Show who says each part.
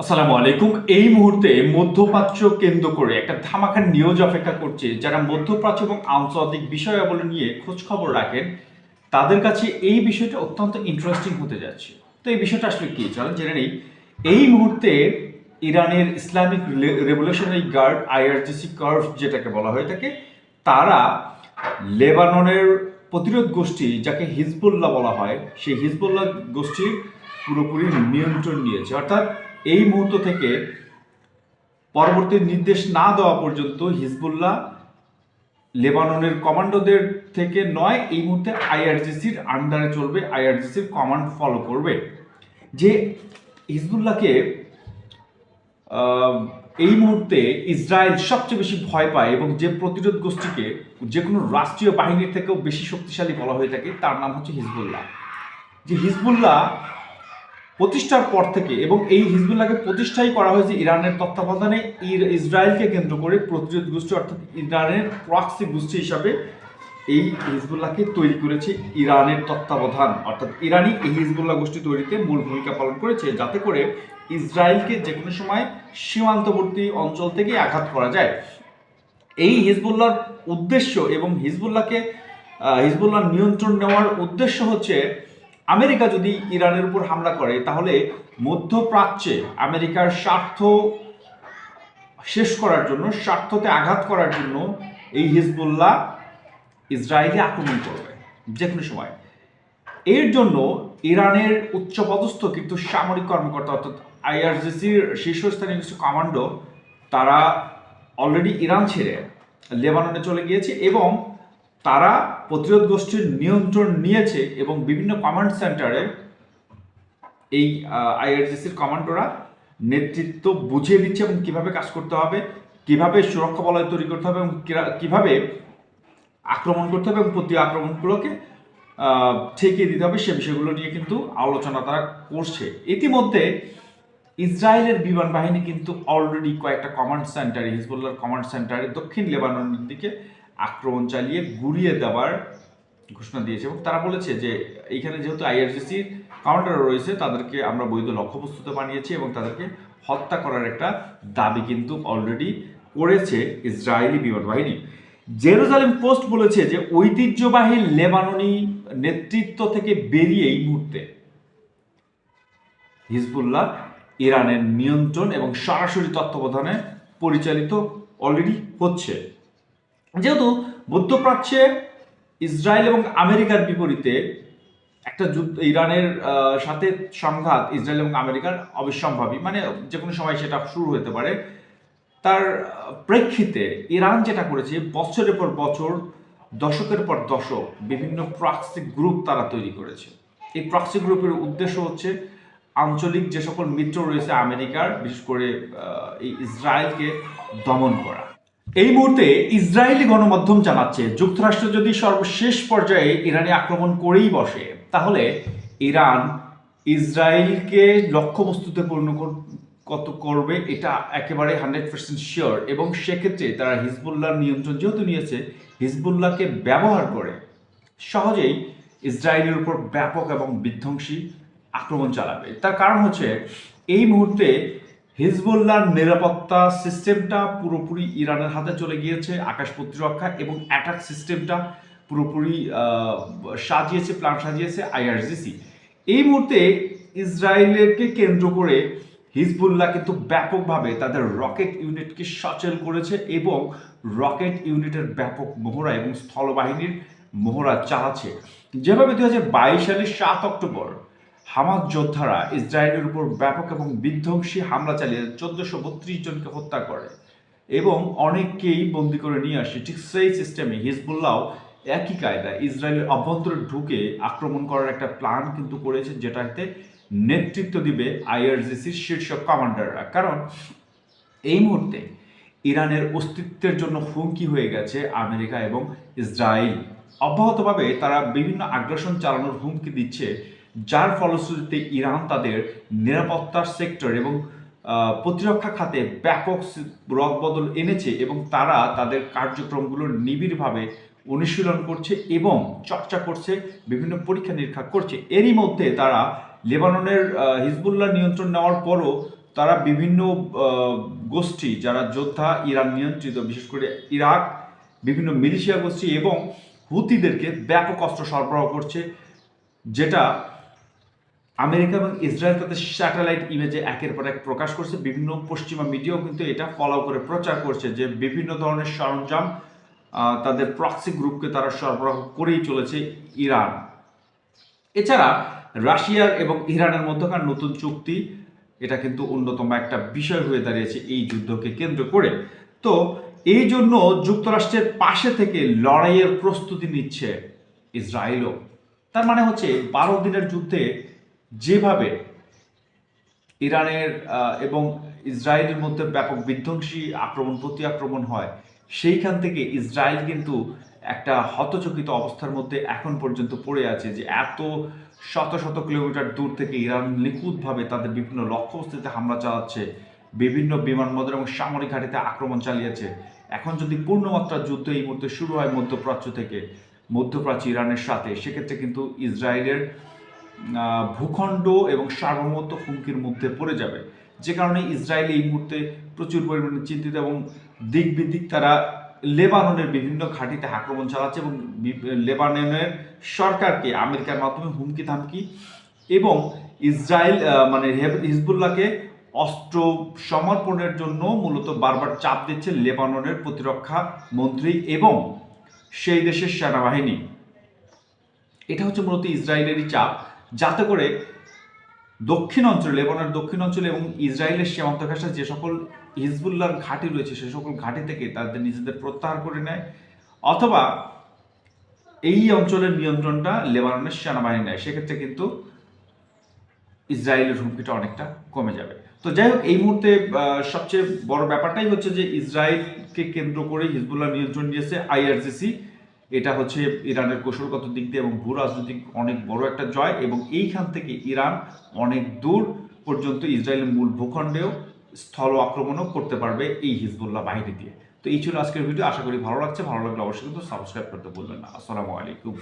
Speaker 1: আসসালামু আলাইকুম। এই মুহূর্তে মধ্যপ্রাচ্য কেন্দ্র করে একটা ধামাকা নিউজ অপেক্ষা করছে। যারা মধ্যপ্রাচ্য এবং আন্তর্জাতিক বিষয়াবলী নিয়ে খোঁজ খবর রাখেন, তাদের কাছে এই বিষয়টা অত্যন্ত ইন্টারেস্টিং হতে যাচ্ছে। তো এই বিষয়টা আসলে কি, চলেন জেনে নেই। এই মুহূর্তে ইরানের ইসলামিক রেভলিউশনারি গার্ড আইআরজিসি কার্ভ যেটাকে বলা হয়ে থাকে, তারা লেবাননের প্রতিরোধ গোষ্ঠী যাকে হিজবুল্লাহ বলা হয়, সেই হিজবুল্লাহ গোষ্ঠীর পুরোপুরি নিয়ন্ত্রণ নিয়েছে। অর্থাৎ এই মুহূর্ত থেকে পরবর্তী নির্দেশ না দেওয়া পর্যন্ত হিজবুল্লাহ লেবাননের কমান্ডোদের থেকে নয়, এই মুহূর্তে আইআরজিসির আন্ডারে চলবে, আইআরজিসির কমান্ড ফলো করবে। যে হিজবুল্লাহকে এই মুহূর্তে ইসরায়েল সবচেয়ে বেশি ভয় পায় এবং যে প্রতিরোধ গোষ্ঠীকে যে কোনো রাষ্ট্রীয় বাহিনীর থেকেও বেশি শক্তিশালী বলা হয়ে থাকে, তার নাম হচ্ছে হিজবুল্লাহ। যে হিজবুল্লাহ প্রতিষ্ঠার পর থেকে, এবং এই হিজবুল্লাহকে প্রতিষ্ঠাই করা হয়েছে ইরানের তত্ত্বাবধানে, ইসরায়েলকে কেন্দ্র করে প্রতিরোধ গোষ্ঠী অর্থাৎ ইরানের প্রক্সি গোষ্ঠী হিসাবে এই হিজবুল্লাহকে তৈরি করেছে ইরানের তত্ত্বাবধান, অর্থাৎ ইরানি এই হিজবুল্লাহ গোষ্ঠী তৈরিতে মূল ভূমিকা পালন করেছে, যাতে করে ইসরায়েলকে যে কোনো সময় সীমান্তবর্তী অঞ্চল থেকে আঘাত করা যায়। এই হিজবুল্লাহর উদ্দেশ্য এবং হিজবুল্লাহ নিয়ন্ত্রণ নেওয়ার উদ্দেশ্য হচ্ছে, আমেরিকা যদি ইরানের উপর হামলা করে, তাহলে মধ্যপ্রাচ্যে আমেরিকার স্বার্থ শেষ করার জন্য, স্বার্থতে আঘাত করার জন্য এই হিজবুল্লাহ ইসরায়েলে আক্রমণ করবে যে কোনো সময়। এর জন্য ইরানের উচ্চপদস্থ কিন্তু সামরিক কর্মকর্তা অর্থাৎ আইআরজিসির শীর্ষস্থানীয় কিছু কমান্ডো, তারা অলরেডি ইরান ছেড়ে লেবাননে চলে গিয়েছে এবং তারা প্রতিরোধ গোষ্ঠীর নিয়ন্ত্রণ নিয়েছে এবং বিভিন্ন কমান্ড সেন্টারে এই আইআরজিসির কমান্ডোরা নেতৃত্ব বুঝিয়ে দিচ্ছে এবং কিভাবে কাজ করতে হবে, কিভাবে সুরক্ষা বলয় তৈরি করতে হবে এবং কিভাবে আক্রমণ করতে হবে এবং প্রতি আক্রমণগুলোকে ঠেকিয়ে দিতে হবে, সে বিষয়গুলো নিয়ে কিন্তু আলোচনা তারা করছে। ইতিমধ্যে ইসরায়েলের বিমান বাহিনী কিন্তু অলরেডি কয়েকটা কমান্ড সেন্টারে, হিজবুল্লাহর কমান্ড সেন্টারে দক্ষিণ লেবাননের দিকে আক্রমণ চালিয়ে গুড়িয়ে দেওয়ার ঘোষণা দিয়েছে এবং তারা বলেছে যে এইখানে যেহেতু আইআরজিসির কমান্ডার রয়েছে, তাদেরকে আমরা বৈধ লক্ষ্যবস্তুতে বানিয়েছি এবং তাদেরকে হত্যা করার একটা দাবি কিন্তু অলরেডি করেছে ইসরায়েলি বিমান বাহিনী। জেরুজালেম পোস্ট বলেছে যে ঐতিহ্যবাহী লেবাননি নেতৃত্ব থেকে বেরিয়ে এই মুহূর্তে হিজবুল্লাহ ইরানের নিয়ন্ত্রণ এবং সরাসরি তত্ত্বাবধানে পরিচালিত অলরেডি হচ্ছে। যেহেতু মধ্যপ্রাচ্যে ইসরায়েল এবং আমেরিকার বিপরীতে একটা যুদ্ধ, ইরানের সাথে সংঘাত ইসরায়েল এবং আমেরিকার অবিসম্ভাবী, মানে যে কোনো সময় সেটা শুরু হতে পারে, তার প্রেক্ষিতে ইরান যেটা করেছে, বছরের পর বছর, দশকের পর দশক বিভিন্ন প্রক্সি গ্রুপ তারা তৈরি করেছে। এই প্রক্সি গ্রুপের উদ্দেশ্য হচ্ছে আঞ্চলিক যে সকল মিত্র রয়েছে আমেরিকার, বিশেষ করে এই ইসরায়েলকে দমন করা। এই মুহূর্তে ইসরায়েলি গণমাধ্যম জানাচ্ছে, যুক্তরাষ্ট্র যদি সর্বশেষ পর্যায়ে ইরানে আক্রমণ করেই বসে, তাহলে ইরান ইসরায়েলকে লক্ষ্যবস্তুতে কত করবে এটা একেবারে 100% শিওর, এবং সেক্ষেত্রে তারা হিজবুল্লাহর নিয়ন্ত্রণ যেহেতু নিয়েছে, হিজবুল্লাহকে ব্যবহার করে সহজেই ইসরায়েলের উপর ব্যাপক এবং বিধ্বংসী আক্রমণ চালাবে। তার কারণ হচ্ছে, এই মুহূর্তে হিজবুল্লাহর নিরাপত্তা সিস্টেমটা পুরোপুরি ইরানের হাতে চলে গিয়েছে, আকাশ প্রতিরক্ষা এবং অ্যাটাক সিস্টেমটা পুরোপুরি প্ল্যান সাজিয়েছে আইআরজিসি। এই মুহূর্তে ইসরায়েলকে কেন্দ্র করে হিজবুল্লাহ কিন্তু ব্যাপকভাবে তাদের রকেট ইউনিটকে সচল করেছে এবং রকেট ইউনিটের ব্যাপক মহড়া এবং স্থলবাহিনীর মহড়া চালাচ্ছে। যেভাবে 2022 সালের 7 অক্টোবর হামাস যোদ্ধারা ইসরায়েলের উপর ব্যাপক এবং বিধ্বংসী হামলা চালিয়ে 1432 জনকে হত্যা করে এবং অনেককেই বন্দি করে নিয়ে আসে, ঠিক সেই সিস্টেমে হিজবুল্লাহ একই কায়দায় ইসরায়েলের অভ্যন্তরে ঢুকে আক্রমণ করার একটা প্ল্যান কিন্তু করেছে, যেটাতে নেতৃত্ব দিবে আইআরজিসির শীর্ষ কমান্ডাররা। কারণ এই মুহূর্তে ইরানের অস্তিত্বের জন্য হুমকি হয়ে গেছে আমেরিকা এবং ইসরায়েল। অব্যাহতভাবে তারা বিভিন্ন আগ্রাসন চালানোর হুমকি দিচ্ছে, যার ফলশ্রুতিতে ইরান তাদের নিরাপত্তার সেক্টর এবং প্রতিরক্ষা খাতে ব্যাপক রদবদল এনেছে এবং তারা তাদের কার্যক্রমগুলো নিবিড়ভাবে অনুশীলন করছে এবং চর্চা করছে, বিভিন্ন পরীক্ষা নিরীক্ষা করছে। এরই মধ্যে তারা লেবাননের হিজবুল্লাহ নিয়ন্ত্রণ নেওয়ার পরও তারা বিভিন্ন গোষ্ঠী যারা যোদ্ধা ইরান নিয়ন্ত্রিত, বিশেষ করে ইরাক, বিভিন্ন মিলিশিয়া গোষ্ঠী এবং হুতিদেরকে ব্যাপক অস্ত্র সরবরাহ করছে, যেটা আমেরিকা এবং ইসরায়েল তাদের স্যাটেলাইট ইমেজে একের পর এক প্রকাশ করছে। বিভিন্ন পশ্চিমা মিডিয়াও কিন্তু এটা ফলো করে প্রচার করছে যে বিভিন্ন ধরনের সরঞ্জাম তাদের প্রক্সি গ্রুপকে তারা সরবরাহ করেই চলেছে ইরান। এছাড়া রাশিয়ার এবং ইরানের মধ্যকার নতুন চুক্তি, এটা কিন্তু অন্যতম একটা বিষয় হয়ে দাঁড়িয়েছে এই যুদ্ধকে কেন্দ্র করে। তো এই জন্য যুক্তরাষ্ট্রের পাশে থেকে লড়াইয়ের প্রস্তুতি নিচ্ছে ইসরায়েলও। তার মানে হচ্ছে 12 দিনের যুদ্ধে যেভাবে ইরানের এবং ইসরায়েলের মধ্যে ব্যাপক বিধ্বংসী আক্রমণ প্রতি আক্রমণ হয়, সেইখান থেকে ইসরায়েল কিন্তু একটা হতচকিত অবস্থার মধ্যে এখন পর্যন্ত পড়ে আছে যে এত শত শত কিলোমিটার দূর থেকে ইরান নিখুঁতভাবে তাদের বিভিন্ন লক্ষ্যবস্তুতে হামলা চালাচ্ছে, বিভিন্ন বিমানবন্দর এবং সামরিক ঘাঁটিতে আক্রমণ চালিয়েছে। এখন যদি পূর্ণমাত্রা যুদ্ধ এই মুহূর্তে শুরু হয় মধ্যপ্রাচ্য থেকে, মধ্যপ্রাচ্য ইরানের সাথে, সেক্ষেত্রে কিন্তু ইসরায়েলের ভূখণ্ড এবং সার্বভৌমত্ব হুমকির মধ্যে পড়ে যাবে। যে কারণে ইসরায়েল এই মুহূর্তে প্রচুর পরিমাণে চিন্তিত এবং দিক বিদিক তারা লেবাননের বিভিন্ন ঘাঁটিতে আক্রমণ চালাচ্ছে এবং লেবাননের সরকারকে আমেরিকার মাধ্যমে হুমকি ধামকি এবং ইসরায়েল মানে হিজবুল্লাহকে অস্ত্র সমর্পণের জন্য মূলত বারবার চাপ দিচ্ছে লেবাননের প্রতিরক্ষা মন্ত্রী এবং সেই দেশের সেনাবাহিনী। এটা হচ্ছে মূলত ইসরায়েলেরই চাপ, যাতে করে দক্ষিণ অঞ্চলে, লেবাননের দক্ষিণ অঞ্চলে এবং ইসরায়েলের সীমান্ত ঘেঁষা যে সকল হিজবুল্লাহর ঘাঁটি রয়েছে সে সকল ঘাঁটি থেকে তাদের নিজেদের প্রত্যাহার করে নেয়, অথবা এই অঞ্চলের নিয়ন্ত্রণটা লেবাননের সেনাবাহিনী নেয়। সেক্ষেত্রে কিন্তু ইসরায়েলের হুমকিটা অনেকটা কমে যাবে। তো যাই হোক, এই মুহূর্তে সবচেয়ে বড় ব্যাপারটাই হচ্ছে যে ইসরায়েলকে কেন্দ্র করে হিজবুল্লাহ নিয়ন্ত্রণ নিয়েছে IRGC। এটা হচ্ছে ইরানের কৌশলগত দিক দিয়ে এবং ভূ রাজনৈতিক অনেক বড় একটা জয়, এবং এইখান থেকে ইরান অনেক দূর পর্যন্ত ইসরায়েলের মূল ভূখণ্ডেও স্থল আক্রমণও করতে পারবে এই হিজবুল্লাহ বাহিনী দিয়ে। তো এই ছিল আজকের ভিডিও, আশা করি ভালো লাগছে। ভালো লাগলে অবশ্যই কিন্তু সাবস্ক্রাইব করতে ভুলবেন না। আসসালামু আলাইকুম।